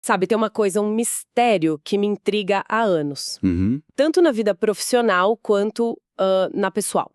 Sabe, tem uma coisa, um mistério que me intriga há anos. Uhum. Tanto na vida profissional quanto na pessoal.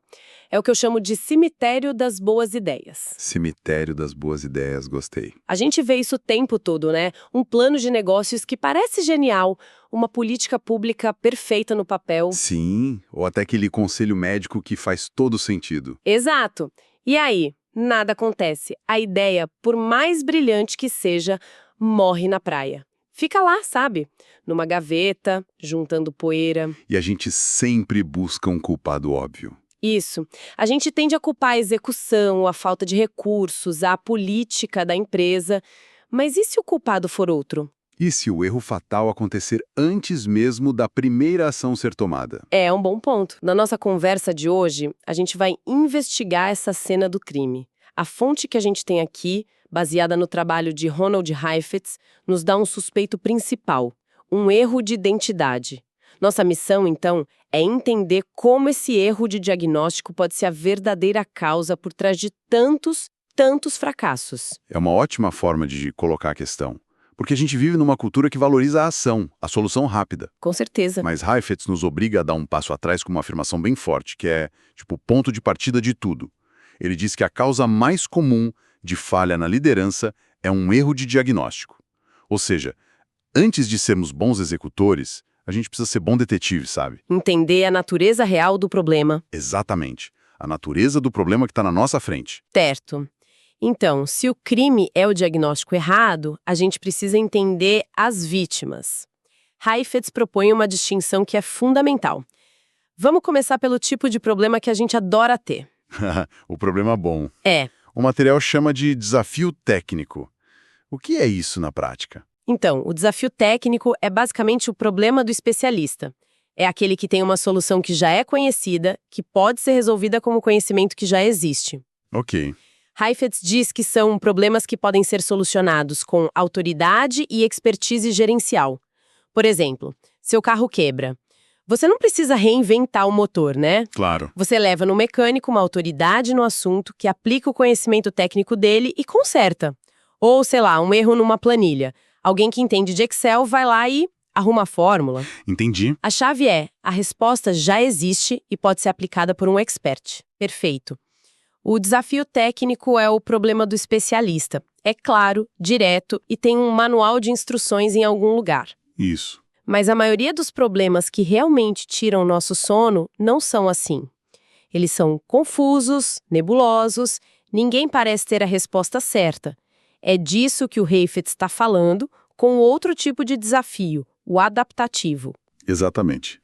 É o que eu chamo de cemitério das boas ideias. Cemitério das boas ideias, gostei. A gente vê isso o tempo todo, né? Um plano de negócios que parece genial, uma política pública perfeita no papel. Sim, ou até aquele conselho médico que faz todo sentido. Exato. E aí, nada acontece. A ideia, por mais brilhante que seja, morre na praia. Fica lá, sabe? Numa gaveta, juntando poeira. E a gente sempre busca um culpado óbvio. Isso. A gente tende a culpar a execução, a falta de recursos, a política da empresa. Mas e se o culpado for outro? E se o erro fatal acontecer antes mesmo da primeira ação ser tomada? É um bom ponto. Na nossa conversa de hoje, a gente vai investigar essa cena do crime. A fonte que a gente tem aqui, baseada no trabalho de Ronald Heifetz, nos dá um suspeito principal, um erro de identidade. Nossa missão, então, é entender como esse erro de diagnóstico pode ser a verdadeira causa por trás de tantos fracassos. É uma ótima forma de colocar a questão. Porque a gente vive numa cultura que valoriza a ação, a solução rápida. Com certeza. Mas Heifetz nos obriga a dar um passo atrás com uma afirmação bem forte, que é, tipo, o ponto de partida de tudo. Ele diz que a causa mais comum de falha na liderança é um erro de diagnóstico. Ou seja, antes de sermos bons executores, a gente precisa ser bom detetive, sabe? Entender a natureza real do problema. Exatamente. A natureza do problema que está na nossa frente. Certo. Então, se o crime é o diagnóstico errado, a gente precisa entender as vítimas. Heifetz propõe uma distinção que é fundamental. Vamos começar pelo tipo de problema que a gente adora ter. O problema bom. É. O material chama de desafio técnico. O que é isso na prática? Então, o desafio técnico é basicamente o problema do especialista. É aquele que tem uma solução que já é conhecida, que pode ser resolvida com o conhecimento que já existe. Ok. Heifetz diz que são problemas que podem ser solucionados com autoridade e expertise gerencial. Por exemplo, seu carro quebra. Você não precisa reinventar o motor, né? Claro. Você leva no mecânico uma autoridade no assunto que aplica o conhecimento técnico dele e conserta. Ou, sei lá, um erro numa planilha. Alguém que entende de Excel vai lá e arruma a fórmula. Entendi. A chave é, a resposta já existe e pode ser aplicada por um expert. Perfeito. O desafio técnico é o problema do especialista. É claro, direto e tem um manual de instruções em algum lugar. Isso. Mas a maioria dos problemas que realmente tiram nosso sono não são assim. Eles são confusos, nebulosos, ninguém parece ter a resposta certa. É disso que o Heifetz está falando, com outro tipo de desafio, o adaptativo. Exatamente.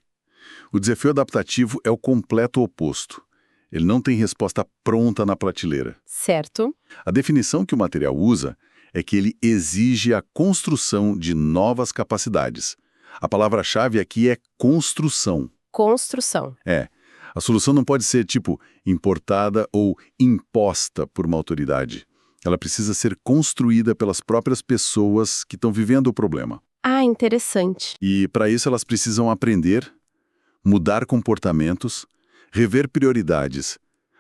O desafio adaptativo é o completo oposto. Ele não tem resposta pronta na prateleira. Certo? A definição que o material usa é que ele exige a construção de novas capacidades. A palavra-chave aqui é construção. Construção. É. A solução não pode ser, tipo, importada ou imposta por uma autoridade. Ela precisa ser construída pelas próprias pessoas que estão vivendo o problema. Ah, interessante. E, para isso, elas precisam aprender, mudar comportamentos, rever prioridades,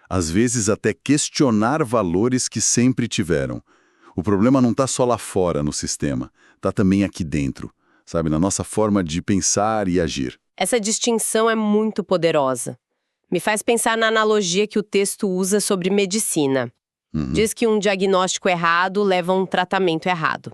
às vezes até questionar valores que sempre tiveram. O problema não está só lá fora no sistema, está também aqui dentro, sabe, na nossa forma de pensar e agir. Essa distinção é muito poderosa. Me faz pensar na analogia que o texto usa sobre medicina. Diz que um diagnóstico errado leva a um tratamento errado.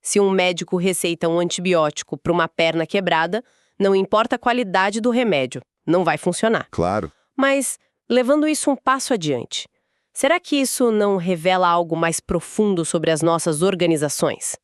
Se um médico receita um antibiótico para uma perna quebrada, não importa a qualidade do remédio, não vai funcionar. Claro. Mas, levando isso um passo adiante, será que isso não revela algo mais profundo sobre as nossas organizações?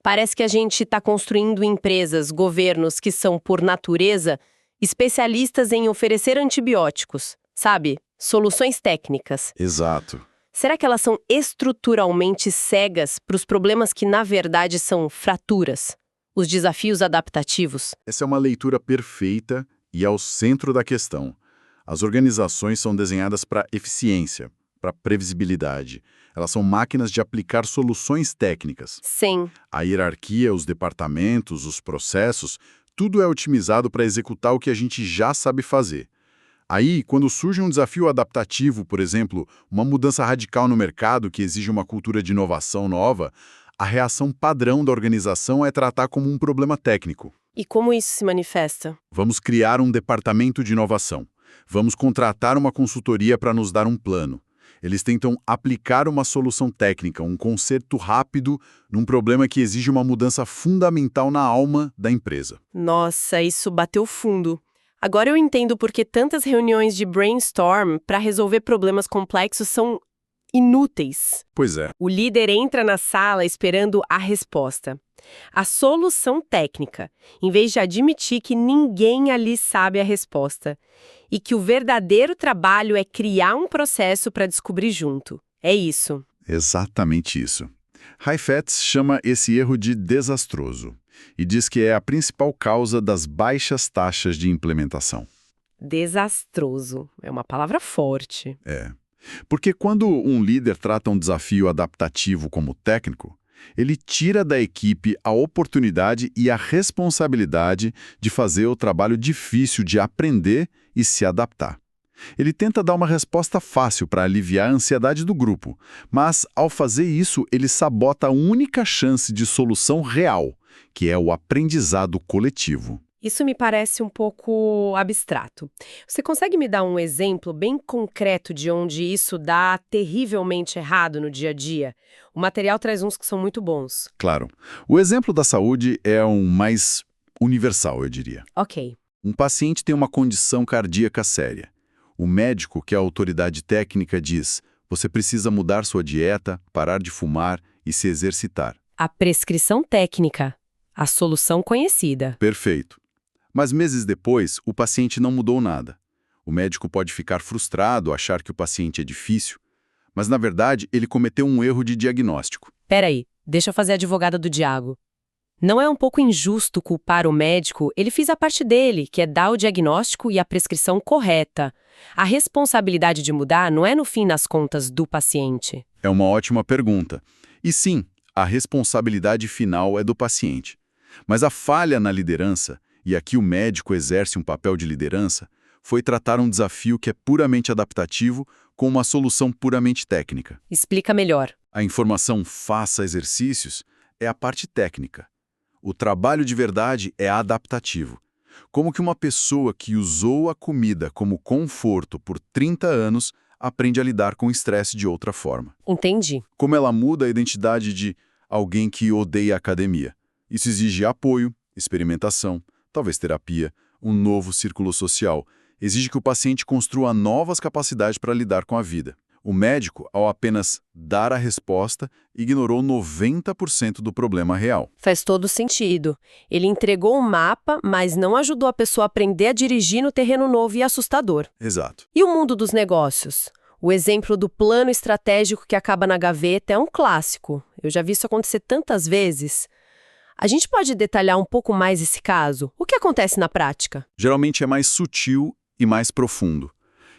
Parece que a gente está construindo empresas, governos que são, por natureza, especialistas em oferecer antibióticos, sabe? Soluções técnicas. Exato. Será que elas são estruturalmente cegas para os problemas que, na verdade, são fraturas? Os desafios adaptativos? Essa é uma leitura perfeita e ao centro da questão. As organizações são desenhadas para eficiência, para previsibilidade. Elas são máquinas de aplicar soluções técnicas. Sim. A hierarquia, os departamentos, os processos, tudo é otimizado para executar o que a gente já sabe fazer. Aí, quando surge um desafio adaptativo, por exemplo, uma mudança radical no mercado que exige uma cultura de inovação nova, A reação padrão da organização é tratar como um problema técnico. E como isso se manifesta? Vamos criar um departamento de inovação. Vamos contratar uma consultoria para nos dar um plano. Eles tentam aplicar uma solução técnica, um conserto rápido num problema que exige uma mudança fundamental na alma da empresa. Nossa, isso bateu fundo. Agora eu entendo por que tantas reuniões de brainstorm para resolver problemas complexos são inúteis. Pois é. O líder entra na sala esperando a resposta. A solução técnica, em vez de admitir que ninguém ali sabe a resposta e que o verdadeiro trabalho é criar um processo para descobrir junto. É isso. Exatamente isso. Heifetz chama esse erro de desastroso e diz que é a principal causa das baixas taxas de implementação. Desastroso. É uma palavra forte. É. Porque quando um líder trata um desafio adaptativo como técnico, ele tira da equipe a oportunidade e a responsabilidade de fazer o trabalho difícil de aprender e se adaptar. Ele tenta dar uma resposta fácil para aliviar a ansiedade do grupo, mas, ao fazer isso, ele sabota a única chance de solução real, que é o aprendizado coletivo. Isso me parece um pouco abstrato. Você consegue me dar um exemplo bem concreto de onde isso dá terrivelmente errado no dia a dia? O material traz uns que são muito bons. Claro. O exemplo da saúde é um mais universal, eu diria. Ok. Um paciente tem uma condição cardíaca séria. O médico, que é a autoridade técnica, diz: você precisa mudar sua dieta, parar de fumar e se exercitar. A prescrição técnica. A solução conhecida. Perfeito. Mas meses depois, o paciente não mudou nada. O médico pode ficar frustrado, achar que o paciente é difícil, mas na verdade ele cometeu um erro de diagnóstico. Peraí, deixa eu fazer a advogada do diabo. Não é um pouco injusto culpar o médico? Ele fez a parte dele, que é dar o diagnóstico e a prescrição correta. A responsabilidade de mudar não é, no fim das contas, do paciente. É uma ótima pergunta. E sim, a responsabilidade final é do paciente. Mas a falha na liderança, e aqui o médico exerce um papel de liderança, foi tratar um desafio que é puramente adaptativo com uma solução puramente técnica. Explica melhor. A informação faça exercícios é a parte técnica. O trabalho de verdade é adaptativo. Como que uma pessoa que usou a comida como conforto por 30 anos aprende a lidar com o estresse de outra forma. Entendi. Como ela muda a identidade de alguém que odeia a academia. Isso exige apoio, experimentação, talvez terapia, um novo círculo social. Exige que o paciente construa novas capacidades para lidar com a vida. O médico, ao apenas dar a resposta, ignorou 90% do problema real. Faz todo sentido. Ele entregou um mapa, mas não ajudou a pessoa a aprender a dirigir no terreno novo e assustador. Exato. E o mundo dos negócios? O exemplo do plano estratégico que acaba na gaveta é um clássico. Eu já vi isso acontecer tantas vezes. A gente pode detalhar um pouco mais esse caso? O que acontece na prática? Geralmente é mais sutil e mais profundo.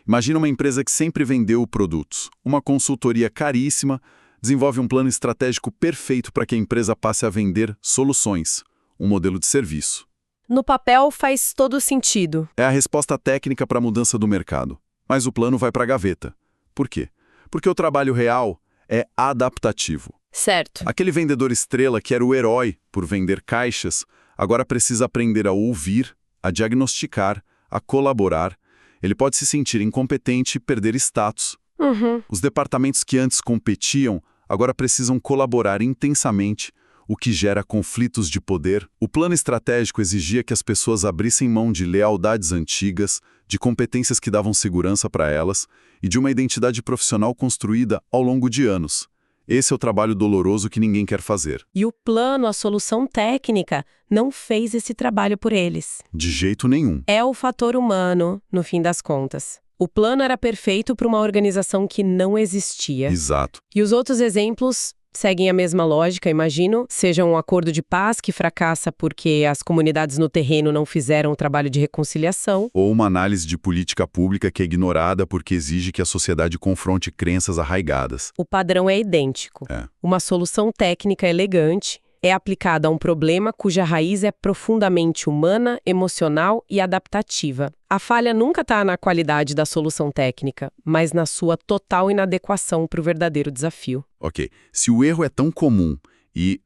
Imagina uma empresa que sempre vendeu produtos. Uma consultoria caríssima desenvolve um plano estratégico perfeito para que a empresa passe a vender soluções, um modelo de serviço. No papel faz todo sentido. É a resposta técnica para a mudança do mercado. Mas o plano vai para a gaveta. Por quê? Porque o trabalho real é adaptativo. Certo. Aquele vendedor estrela que era o herói por vender caixas, agora precisa aprender a ouvir, a diagnosticar, a colaborar. Ele pode se sentir incompetente e perder status. Os departamentos que antes competiam agora precisam colaborar intensamente, o que gera conflitos de poder. O plano estratégico exigia que as pessoas abrissem mão de lealdades antigas, de competências que davam segurança para elas e de uma identidade profissional construída ao longo de anos. Esse é o trabalho doloroso que ninguém quer fazer. E o plano, a solução técnica, não fez esse trabalho por eles. De jeito nenhum. É o fator humano, no fim das contas. O plano era perfeito para uma organização que não existia. Exato. E os outros exemplos seguem a mesma lógica, imagino, seja um acordo de paz que fracassa porque as comunidades no terreno não fizeram o trabalho de reconciliação. Ou uma análise de política pública que é ignorada porque exige que a sociedade confronte crenças arraigadas. O padrão é idêntico. Uma solução técnica elegante é aplicada a um problema cuja raiz é profundamente humana, emocional e adaptativa. A falha nunca está na qualidade da solução técnica, mas na sua total inadequação para o verdadeiro desafio. Ok. Se o erro é tão comum E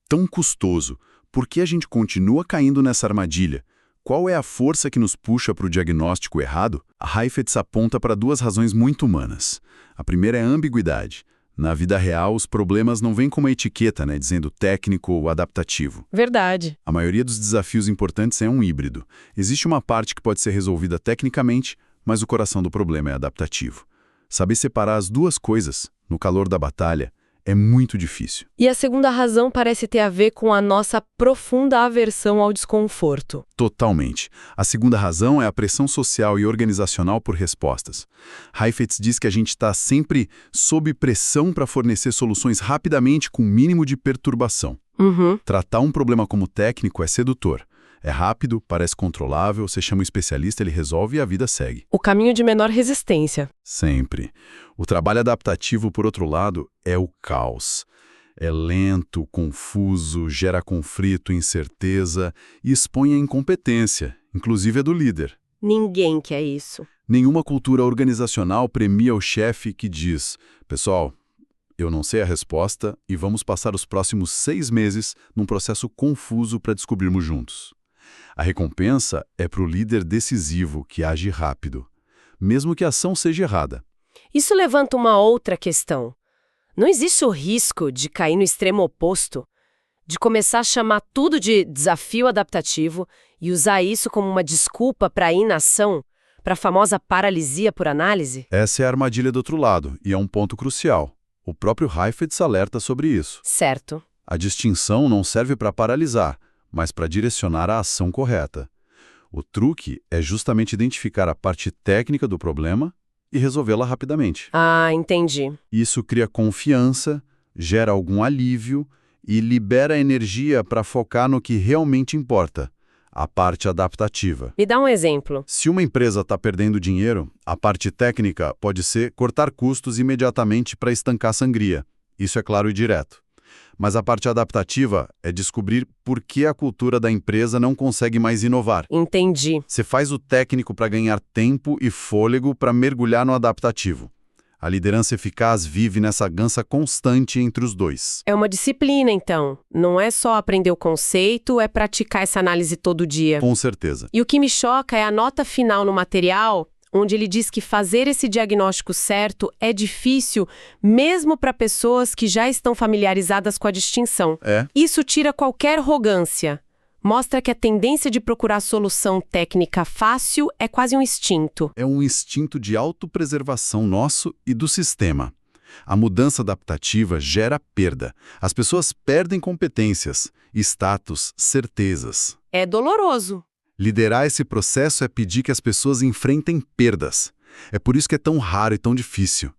tão custoso. Por que a gente continua caindo nessa armadilha? Qual é a força que nos puxa para o diagnóstico errado? A Heifetz aponta para duas razões muito humanas. A primeira é a ambiguidade. Na vida real, os problemas não vêm com uma etiqueta, né, dizendo técnico ou adaptativo. Verdade. A maioria dos desafios importantes é um híbrido. Existe uma parte que pode ser resolvida tecnicamente, mas o coração do problema é adaptativo. Saber separar as duas coisas, no calor da batalha, é muito difícil. E a segunda razão parece ter a ver com a nossa profunda aversão ao desconforto. Totalmente. A segunda razão é a pressão social e organizacional por respostas. Heifetz diz que a gente está sempre sob pressão para fornecer soluções rapidamente com o mínimo de perturbação. Tratar um problema como técnico é sedutor. É rápido, parece controlável, você chama um especialista, ele resolve e a vida segue. O caminho de menor resistência. Sempre. O trabalho adaptativo, por outro lado, é o caos. É lento, confuso, gera conflito, incerteza e expõe a incompetência, inclusive a do líder. Ninguém quer isso. Nenhuma cultura organizacional premia o chefe que diz: pessoal, eu não sei a resposta e vamos passar os próximos 6 meses num processo confuso para descobrirmos juntos. A recompensa é para o líder decisivo que age rápido, mesmo que a ação seja errada. Isso levanta uma outra questão. Não existe o risco de cair no extremo oposto, de começar a chamar tudo de desafio adaptativo e usar isso como uma desculpa para a inação, para a famosa paralisia por análise? Essa é a armadilha do outro lado, e é um ponto crucial. O próprio Heifetz alerta sobre isso. Certo. A distinção não serve para paralisar, mas para direcionar a ação correta. O truque é justamente identificar a parte técnica do problema e resolvê-la rapidamente. Ah, entendi. Isso cria confiança, gera algum alívio e libera energia para focar no que realmente importa, a parte adaptativa. Me dá um exemplo. Se uma empresa está perdendo dinheiro, a parte técnica pode ser cortar custos imediatamente para estancar a sangria. Isso é claro e direto. Mas a parte adaptativa é descobrir por que a cultura da empresa não consegue mais inovar. Entendi. Você faz o técnico para ganhar tempo e fôlego para mergulhar no adaptativo. A liderança eficaz vive nessa dança constante entre os dois. É uma disciplina, então. Não é só aprender o conceito, é praticar essa análise todo dia. Com certeza. E o que me choca é a nota final no material, onde ele diz que fazer esse diagnóstico certo é difícil, mesmo para pessoas que já estão familiarizadas com a distinção. Isso tira qualquer arrogância. Mostra que a tendência de procurar solução técnica fácil é quase um instinto. É um instinto de autopreservação nosso e do sistema. A mudança adaptativa gera perda. As pessoas perdem competências, status, certezas. É doloroso. Liderar esse processo é pedir que as pessoas enfrentem perdas. É por isso que é tão raro e tão difícil.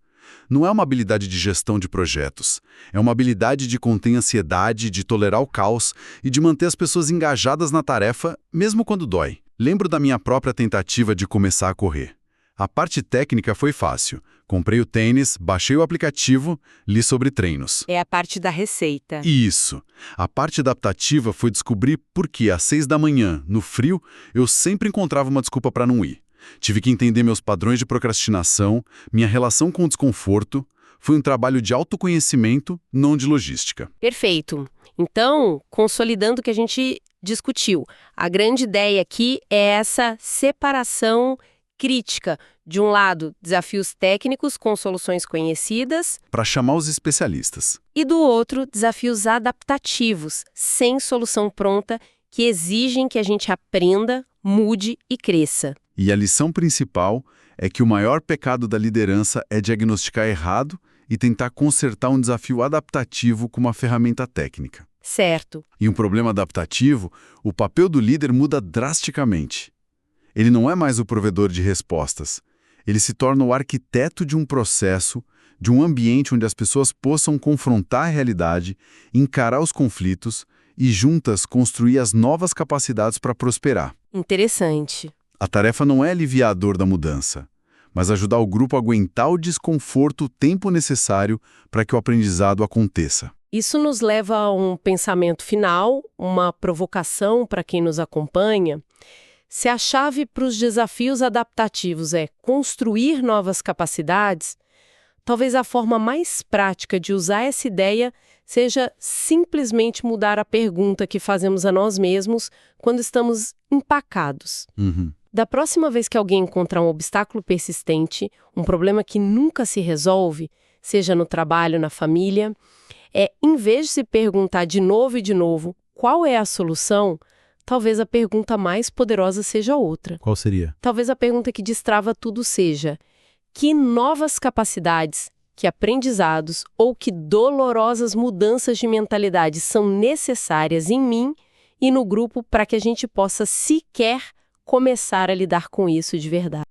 Não é uma habilidade de gestão de projetos. É uma habilidade de conter ansiedade, de tolerar o caos e de manter as pessoas engajadas na tarefa, mesmo quando dói. Lembro da minha própria tentativa de começar a correr. A parte técnica foi fácil. Comprei o tênis, baixei o aplicativo, li sobre treinos. É a parte da receita. Isso. A parte adaptativa foi descobrir por que às 6 da manhã, no frio, eu sempre encontrava uma desculpa para não ir. Tive que entender meus padrões de procrastinação, minha relação com o desconforto. Foi um trabalho de autoconhecimento, não de logística. Perfeito. Então, consolidando o que a gente discutiu, a grande ideia aqui é essa separação crítica. De um lado, desafios técnicos com soluções conhecidas. Para chamar os especialistas. E do outro, desafios adaptativos, sem solução pronta, que exigem que a gente aprenda, mude e cresça. E a lição principal é que o maior pecado da liderança é diagnosticar errado e tentar consertar um desafio adaptativo com uma ferramenta técnica. Certo. Em um problema adaptativo, o papel do líder muda drasticamente. Ele não é mais o provedor de respostas. Ele se torna o arquiteto de um processo, de um ambiente onde as pessoas possam confrontar a realidade, encarar os conflitos e juntas construir as novas capacidades para prosperar. Interessante. A tarefa não é aliviar a dor da mudança, mas ajudar o grupo a aguentar o desconforto o tempo necessário para que o aprendizado aconteça. Isso nos leva a um pensamento final, uma provocação para quem nos acompanha. Se a chave para os desafios adaptativos é construir novas capacidades, talvez a forma mais prática de usar essa ideia seja simplesmente mudar a pergunta que fazemos a nós mesmos quando estamos empacados. Da próxima vez que alguém encontrar um obstáculo persistente, um problema que nunca se resolve, seja no trabalho, na família, em vez de se perguntar de novo e de novo qual é a solução, talvez a pergunta mais poderosa seja outra. Qual seria? Talvez a pergunta que destrava tudo seja: que novas capacidades, que aprendizados ou que dolorosas mudanças de mentalidade são necessárias em mim e no grupo para que a gente possa sequer começar a lidar com isso de verdade?